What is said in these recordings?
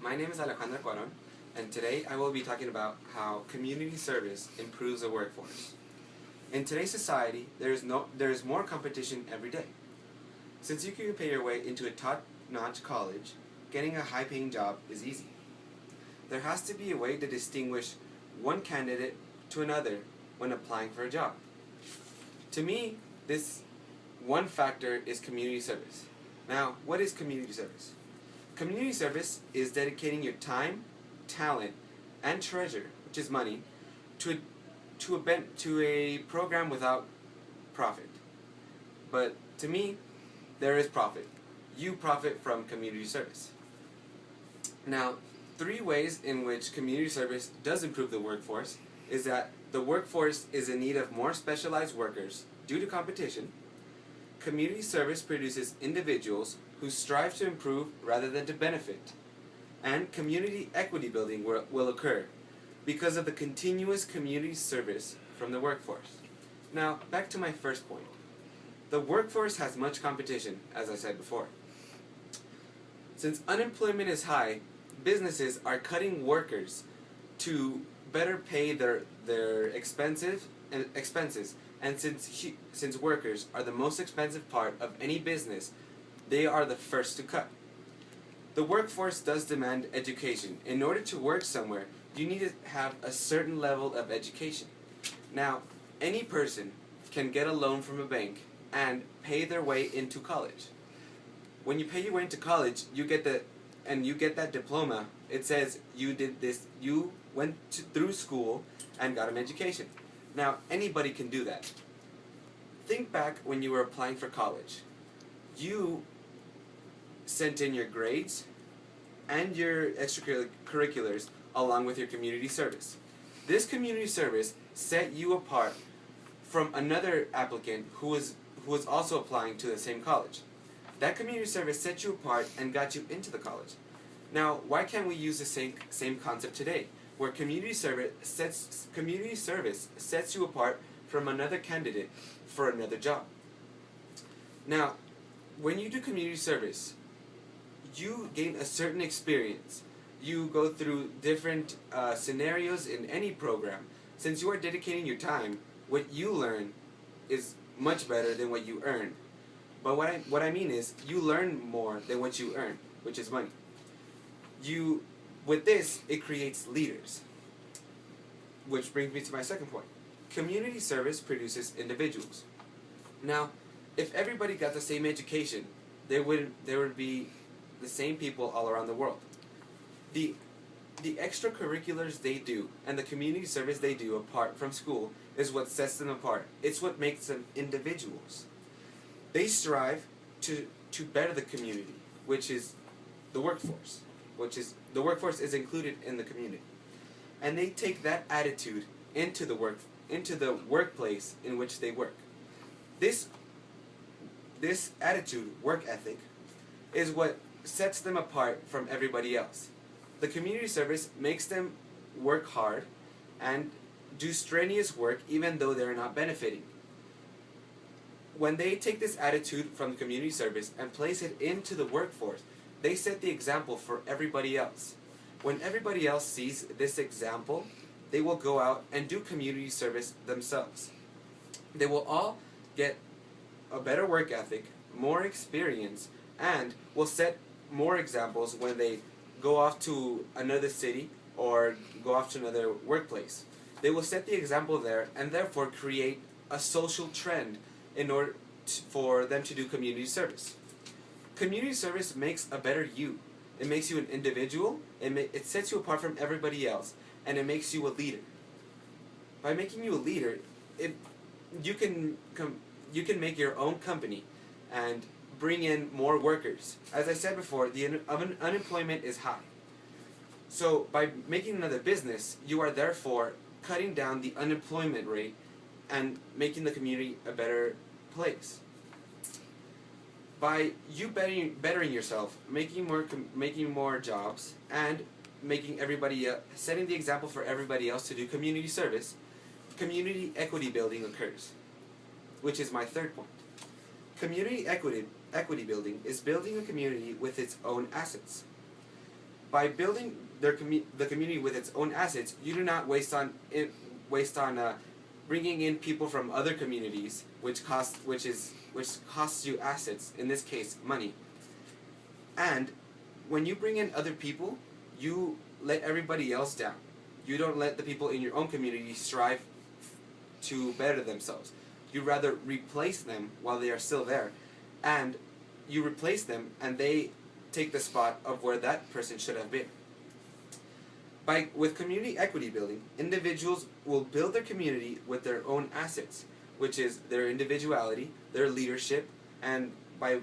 My name is Alejandra Cuaron, and today I will be talking about how community service improves the workforce. In today's society, there is more competition every day. Since you can pay your way into a top-notch college, getting a high-paying job is easy. There has to be a way to distinguish one candidate to another when applying for a job. To me, this one factor is community service. Now, what is community service? Community service is dedicating your time, talent, and treasure, which is money, to a program without profit. But to me, there is profit. You profit from community service. Now, three ways in which community service does improve the workforce is that the workforce is in need of more specialized workers due to competition. Community service produces individuals who strive to improve rather than to benefit. And community equity building will occur because of the continuous community service from the workforce. Now, back to my first point. The workforce has much competition, as I said before. Since unemployment is high, businesses are cutting workers to better pay their expenses, and since workers are the most expensive part of any business, they are the first to cut. The workforce does demand education. In order to work somewhere, you need to have a certain level of education. Now, any person can get a loan from a bank and pay their way into college. When you pay your way into college, you get that diploma. It says you did this, you went through school and got an education. Now, anybody can do that. Think back when you were applying for college. You sent in your grades and your extracurriculars along with your community service. This community service set you apart from another applicant who was also applying to the same college. That community service set you apart and got you into the college. Now, why can't we use the same concept today, where community service sets you apart from another candidate for another job? Now, when you do community service, you gain a certain experience. You go through different scenarios in any program. Since you are dedicating your time, what you learn is much better than what you earn. But what I mean is, you learn more than what you earn, which is money. With this, it creates leaders. Which brings me to my second point. Community service produces individuals. Now, if everybody got the same education, there would be the same people all around the world. The extracurriculars they do and the community service they do apart from school is what sets them apart. It's what makes them individuals. They strive to better the community, which is the workforce. The workforce is included in the community. And they take that attitude into the workplace in which they work. This attitude, work ethic, is what sets them apart from everybody else. The community service makes them work hard and do strenuous work even though they're not benefiting. When they take this attitude from the community service and place it into the workforce, they set the example for everybody else. When everybody else sees this example, they will go out and do community service themselves. They will all get a better work ethic, more experience, and will set more examples when they go off to another city or go off to another workplace. They will set the example there and therefore create a social trend in order for them to do community service. Community service makes a better you. It makes you an individual, it sets you apart from everybody else, and it makes you a leader. By making you a leader, you can make your own company and bring in more workers. As I said before, the unemployment is high. So by making another business, you are therefore cutting down the unemployment rate and making the community a better place. By you bettering yourself, making more jobs, and setting the example for everybody else to do community service, community equity building occurs, which is my third point. Community equity building is building a community with its own assets. By building the community with its own assets, you do not waste on bringing in people from other communities, which costs you assets. In this case, money. And when you bring in other people, you let everybody else down. You don't let the people in your own community strive to better themselves. You rather replace them while they are still there, and you replace them and they take the spot of where that person should have been. With community equity building, individuals will build their community with their own assets, which is their individuality, their leadership, and by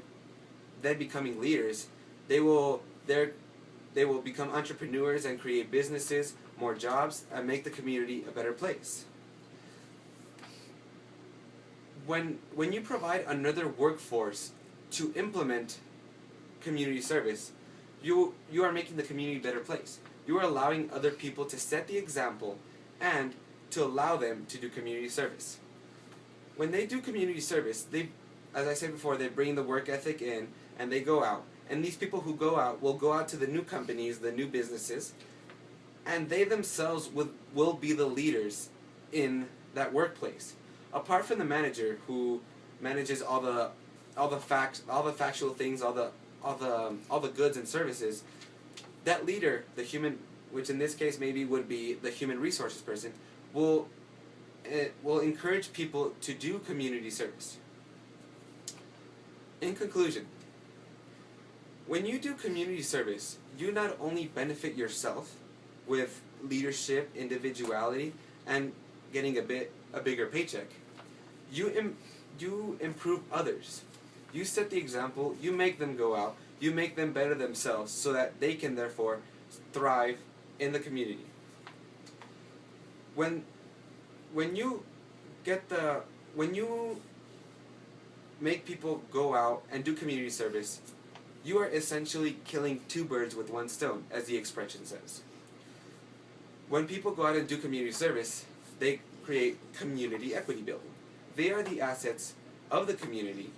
them becoming leaders, they will become entrepreneurs and create businesses, more jobs, and make the community a better place. When you provide another workforce to implement community service, you are making the community a better place. You are allowing other people to set the example and to allow them to do community service. When they do community service, as I said before, they bring the work ethic in and they go out. And these people who go out will go out to the new companies, the new businesses, and they themselves will be the leaders in that workplace. Apart from the manager who manages all the factual things, all the goods and services, that leader, the human, which in this case maybe would be the human resources person, will encourage people to do community service. In conclusion, when you do community service, you not only benefit yourself with leadership, individuality, and getting a bigger paycheck, you improve others. You set the example, you make them go out, you make them better themselves so that they can therefore thrive in the community. When you make people go out and do community service, you are essentially killing two birds with one stone, as the expression says. When people go out and do community service, they create community equity building. They are the assets of the community,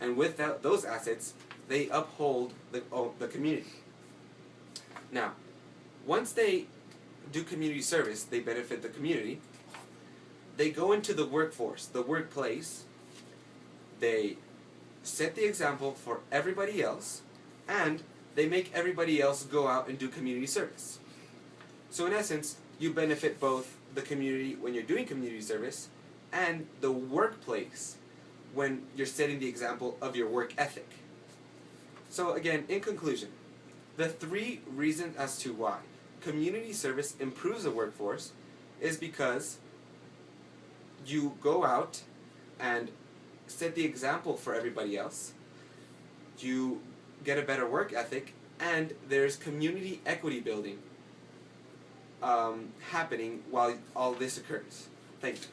and with those assets, they uphold the community. Now, once they do community service, they benefit the community. They go into the workforce, the workplace. They set the example for everybody else, and they make everybody else go out and do community service. So in essence, you benefit both the community when you're doing community service and the workplace when you're setting the example of your work ethic. So again, in conclusion, the 3 reasons as to why community service improves the workforce is because you go out and set the example for everybody else, you get a better work ethic, and there's community equity building happening while all this occurs. Thank you.